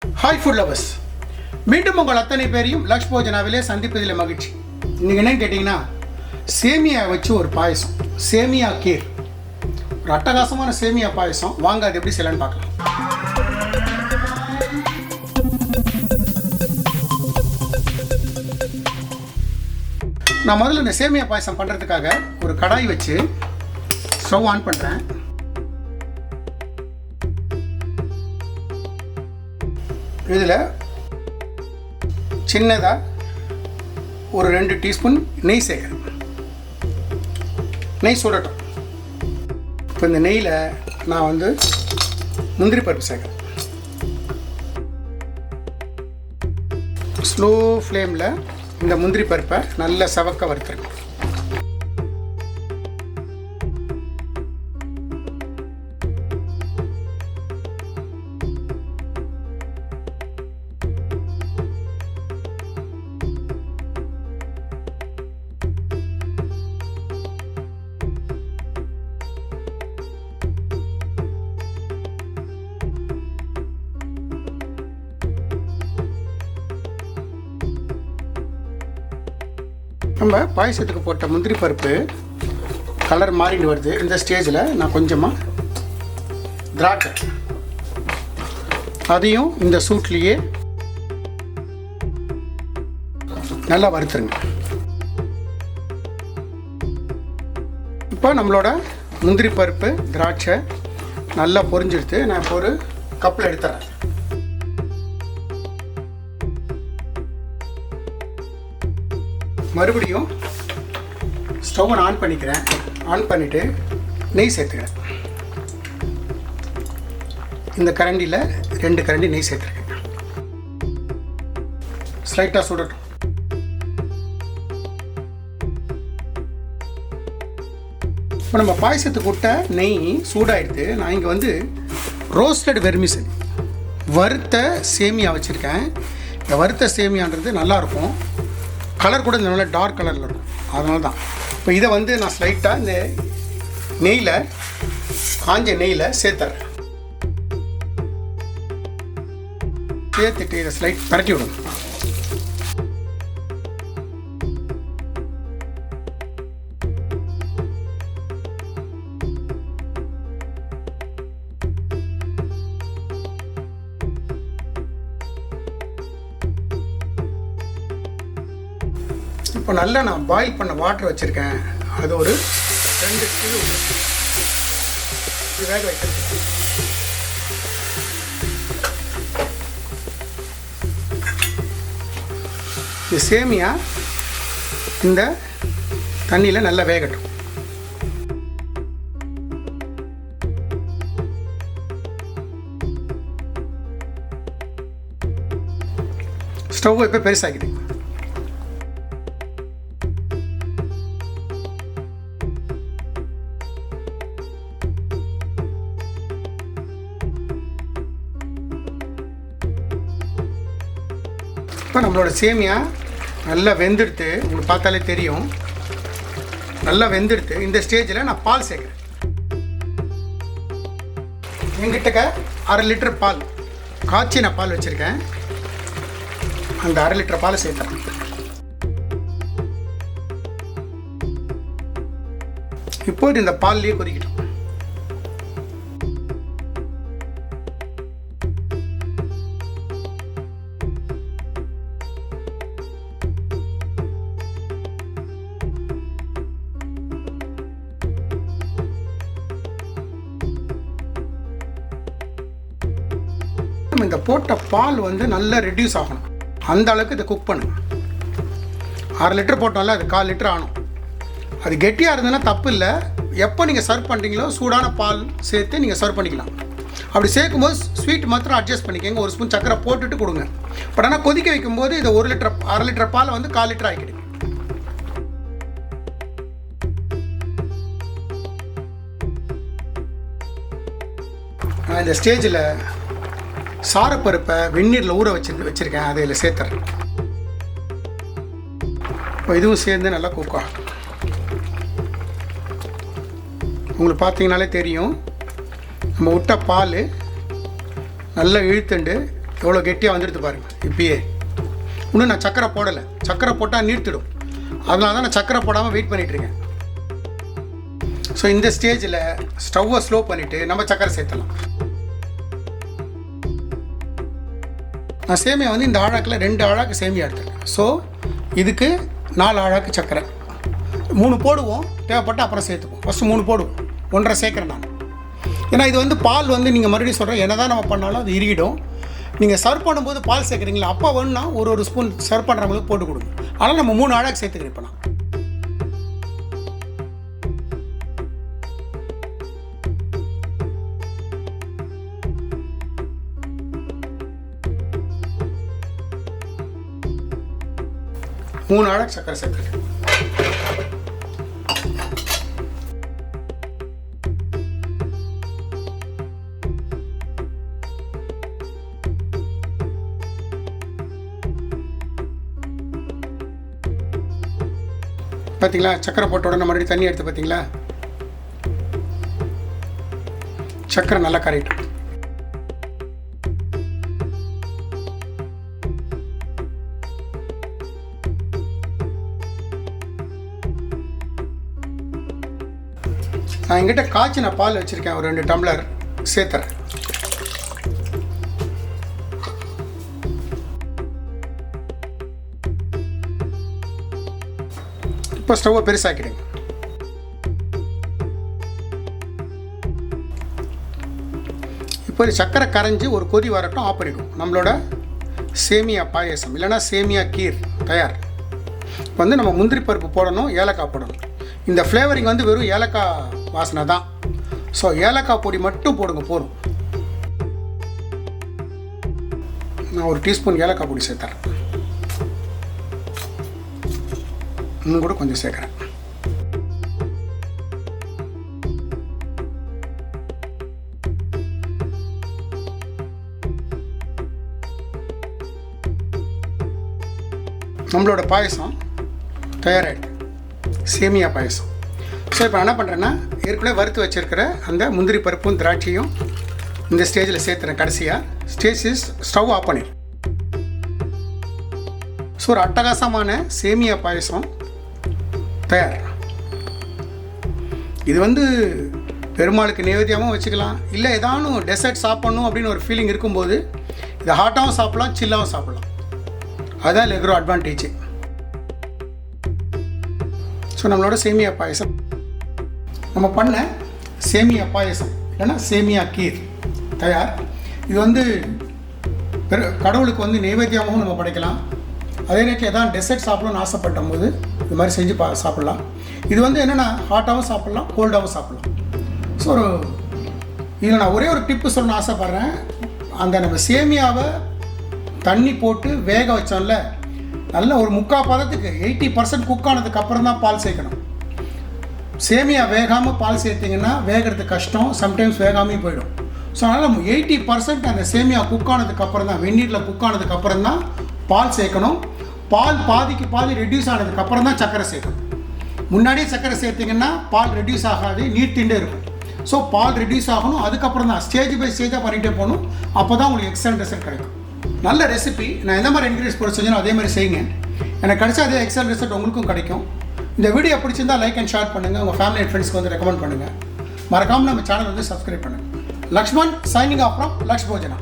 Hi food lovers, மீண்டும் உங்கள் அத்தனை பேரையும் லக்ஷ் போஜனாவிலே சந்திப்பதில் மகிழ்ச்சி. இன்றைக்கி என்னன்னு கேட்டிங்கன்னா, சேமியா வச்சு ஒரு பாயசம், சேமியா கீர். ஒரு அட்டகாசமான சேமியா பாயசம். வாங்க அது எப்படி செய்யலான்னு பார்க்கலாம். நான் முதல்ல இந்த சேமியா பாயசம் பண்ணுறதுக்காக ஒரு கடாய் வச்சு ஸ்டவ் ஆன் பண்ணுறேன். இதில் சின்னதாக ஒரு 2 டீஸ்பூன் நெய் சேர்க்குறேன். நெய் சுடட்டும். இப்போ இந்த நெய்யில் நான் முந்திரி பருப்பு சேர்க்குறேன். ஸ்லோ ஃப்ளேமில் இந்த முந்திரி பருப்பை நல்லா சவக்க வறுத்துருங்க. நம்ம பாயசத்துக்கு போட்ட முந்திரி பருப்பு கலர் மாறிட்டு வருது. இந்த ஸ்டேஜில் நான் கொஞ்சமாக திராட்சை அதையும் இந்த சூட்லேயே நல்லா வறுத்துருங்க. இப்போ நம்மளோட முந்திரி பருப்பு திராட்சை நல்லா பொரிஞ்சிடுத்து. நான் இப்போ ஒரு கப்பில் எடுத்துறேன். மறுபடியும் ஸ்டவ்வை ஆன் பண்ணிக்கிறேன். ஆன் பண்ணிவிட்டு நெய் சேர்த்துக்கிறேன். இந்த கரண்டியில் 2 கரண்டி நெய் சேர்த்துருக்கேன். ஸ்லைட்டாக சுடட்டும். இப்போ நம்ம பாயசத்துக்கு விட்ட நெய் சூடாகிடுது. நான் இங்கே ரோஸ்டட் வெர்மிசெலி வறுத்த சேமியா வச்சுருக்கேன். இந்த வறுத்த சேமியான்றது நல்லாயிருக்கும். கலர் கூட இந்த நல்லா டார்க் கலரில் இருக்கும். அதனால தான் இப்போ இதை நான் ஸ்லைட்டாக இந்த நெய்யில், காஞ்ச நெய்யில் சேர்த்துறேன். சேர்த்துட்டு இதை ஸ்லைட் பரட்டி விடும். இப்போ நல்லா நான் பாயில் பண்ண வாட்டர் வச்சுருக்கேன். அது ஒரு 2 கிலோ வேக வைக்கிறேன். இந்த சேமியா இந்த தண்ணியில் நல்லா வேகட்டும். ஸ்டவ் இப்போ பெருசாகிது. இப்போ நம்மளோட சேமியா நல்லா வெந்துடுத்து. உங்களுக்கு பார்த்தாலே தெரியும், நல்லா வெந்துடுத்து. இந்த ஸ்டேஜில் நான் பால் சேர்க்குறேன். என்கிட்ட 1/2 லிட்டர் பால், காய்ச்சின பால் வச்சுருக்கேன். அந்த 1/2 லிட்டர் பாலை சேர்த்துறேன். இப்போது இந்த பால்லேயே கொதிக்கட்டும். இந்த போட்ட பால் நல்லா ரெடியூஸ் ஆகணும். அந்த அளவுக்கு இதை குக் பண்ணுங்க. 1/2 லிட்டர் போட்டோம்ல, அது 1/4 லிட்டர் ஆகணும். அது கெட்டியாக இருந்ததுன்னா தப்பு இல்லை. எப்போ நீங்கள் சர்வ் பண்ணுறீங்களோ சூடான பால் சேர்த்து நீங்கள் சர்வ் பண்ணிக்கலாம். அப்படி சேர்க்கும்போது ஸ்வீட் மாத்திரம் அட்ஜஸ்ட் பண்ணிக்கோங்க. 1 ஸ்பூன் சக்கரை போட்டுட்டு கொடுங்க. பட் ஆனால் கொதிக்க வைக்கும்போது இதை 1 லிட்டர் 1/2 லிட்டர் பால் 1/4 லிட்டர் ஆகிக்கிடுங்க. நான் இந்த ஸ்டேஜில் சாரப்பருப்பை வெந்நீரில் ஊற வச்சுருக்கேன். அதை இதில் சேர்த்துறேன். இப்போ இதுவும் சேர்ந்து நல்லா குக் ஆகும். உங்களுக்கு பார்த்தீங்கனாலே தெரியும், நம்ம விட்ட பால் நல்லா இழுத்துண்டு எவ்வளோ கெட்டியாக வந்துடுது பாருங்கள். இப்பயே இன்னும் நான் சக்கரை போடலை. சக்கரை போட்டால் நீர்த்திடும். அதனால தான் நான் சக்கரை போடாமல் வெயிட் பண்ணிகிட்ருக்கேன். ஸோ இந்த ஸ்டேஜில் ஸ்டவ்வை ஸ்லோ பண்ணிவிட்டு நம்ம சக்கரை சேர்த்துடலாம். நான் சேமியா வந்து இந்த ஆழாக்கில் 2 ஆழாக்கு சேமியா எடுத்துருக்கேன். ஸோ இதுக்கு 4 ஆழாக்கு சக்கரை. 3 போடுவோம், தேவைப்பட்டு அப்புறம் சேர்த்துப்போம். ஃபஸ்ட்டு 3 போடுவோம், 1.5 சேர்க்குறேன் நான். ஏன்னா இது வந்து பால் வந்து நீங்கள் மறுபடியும் சொல்கிறேன், என்ன தான் நம்ம பண்ணாலும் அது இறுகிடும். நீங்கள் சர்வ் பண்ணும்போது பால் சேர்க்குறீங்களா, அப்போ வேணுன்னா ஒரு ஸ்பூன் சர்வ் பண்ணுறவங்களுக்கு போட்டு கொடுங்க. ஆனால் நம்ம 3 ஆழாக்கு சேர்த்துக்கிறேன். இப்போ நான் 3 ஆழாக்கு சக்கரை சேர்த்துக்கிறேன். பார்த்தீங்களா, சக்கரை போட்ட உடனே மறுபடியும் தண்ணி எடுத்து பார்த்தீங்களா, சக்கரை நல்லா கரையிட்டோம். நான் எங்கிட்ட காய்ச்சின பால் வச்சுருக்கேன், ஒரு 2 டம்ளர் சேர்த்துறேன். இப்போ ஸ்டவ்வை பெருசாக்கிடுங்க. இப்போ சக்கரை கரைஞ்சி ஒரு கொதி வரட்டும், ஆஃப் பண்ணிவிடும். நம்மளோட சேமியா பாயசம் இல்லைன்னா சேமியா கீர் தயார். இப்போ வந்து நம்ம முந்திரி பருப்பு போடணும், ஏலக்காய் போடணும். இந்த ஃப்ளேவரிங் வந்து வெறும் ஏலக்காய் வாசனை தான். ஸோ ஏலக்காய் பொடி மட்டும் போடுங்க போதும். நான் ஒரு டீஸ்பூன் ஏலக்காய் பொடி சேர்த்துறேன். இன்னும் கூட கொஞ்சம் சேர்க்குறேன். நம்மளோட பாயசம் தயாராகிடுது, சேமியா பாயசம். ஸோ இப்போ என்ன பண்ணுறேன்னா, ஏற்கனவே வறுத்து வச்சுருக்கிற அந்த முந்திரி பருப்பும் திராட்சையும் இந்த ஸ்டேஜில் சேர்த்துறேன். கடைசியாக ஸ்டவ் ஆஃப் பண்ணிடு. ஸோ ஒரு அட்டகாசமான சேமியா பாயசம் தயார். இது வந்து பெருமாளுக்கு நைவேத்தியமாக வச்சுக்கலாம், இல்லை ஏதானும் டெசர்ட் சாப்பிட்ணும் அப்படின்னு ஒரு ஃபீலிங் இருக்கும்போது இதை ஹாட்டாகவும் சாப்பிட்லாம், சில்லாகவும் சாப்பிட்லாம். அதுதான் இருக்கிற அட்வான்டேஜ். ஸோ நம்மளோட சேமியா பாயசம், நம்ம பண்ண சேமியா பாயசம் இல்லைன்னா சேமியா கீர் தயார். இது வந்து கடவுளுக்கு வந்து நைவேத்தியமாகவும் நம்ம படைக்கலாம். அதே நேரத்தில் எதாவது டெசர்ட் சாப்பிடணும்னு ஆசைப்படும் போது இது மாதிரி செஞ்சு சாப்பிட்லாம். இது வந்து என்னென்னா ஹாட்டாகவும் சாப்பிட்லாம், கோல்டாகவும் சாப்பிட்லாம். ஸோ இதில் நான் ஒரே ஒரு டிப்பு சொல்லணும்னு ஆசைப்பட்றேன். அந்த நம்ம சேமியாவை தண்ணி போட்டு வேக வச்சோம்ல, நல்ல ஒரு 3/4 பதத்துக்கு 80% குக் ஆனதுக்கப்புறம் தான் பால் சேர்க்கணும். சேமியா வேகாமல் பால் சேர்த்திங்கன்னா வேகிறதுக்கு கஷ்டம், சம்டைம்ஸ் வேகாமையும் போயிடும். ஸோ அதனால் 80% அந்த சேமியா குக் ஆனதுக்கப்புறம் தான், வெந்நீரில் குக் ஆனதுக்கப்புறம் தான் பால் சேர்க்கணும். பால் பாதிக்கு பாதி ரெடியூஸ் ஆனதுக்கப்புறம் தான் சர்க்கரை சேர்க்கணும். முன்னாடியே சர்க்கரை சேர்த்திங்கன்னா பால் ரெடியூஸ் ஆகாது, நீர்த்திண்டே இருக்கும். ஸோ பால் ரெடியூஸ் ஆகணும், அதுக்கப்புறம் தான் ஸ்டேஜ் பை ஸ்டேஜாக பண்ணிகிட்டே போகணும். அப்போ தான் உங்களுக்கு எக்ஸலண்ட் ரிசல்ட் கிடைக்கும். நல்ல ரெசிபி. நான் எந்த மாதிரி இன்க்ரீடியன்ஸ் போட்டு செஞ்சோம் அதே மாதிரி செய்யுங்க. எனக்கு கிடைச்சா அதே எக்ஸலண்ட் ரிசல்ட் உங்களுக்கும் கிடைக்கும். இந்த வீடியோ பிடிச்சிருந்தால் லைக் அண்ட் ஷேர் பண்ணுங்கள், உங்கள் ஃபேமிலி அண்ட் ஃப்ரெண்ட்ஸ்க்கு வந்து ரெக்கமெண்ட் பண்ணுங்கள். மறக்காமல் நம்ம சேனல் வந்து சப்ஸ்கிரைப் பண்ணுங்கள். Lakshman signing off from Laksh Yojana.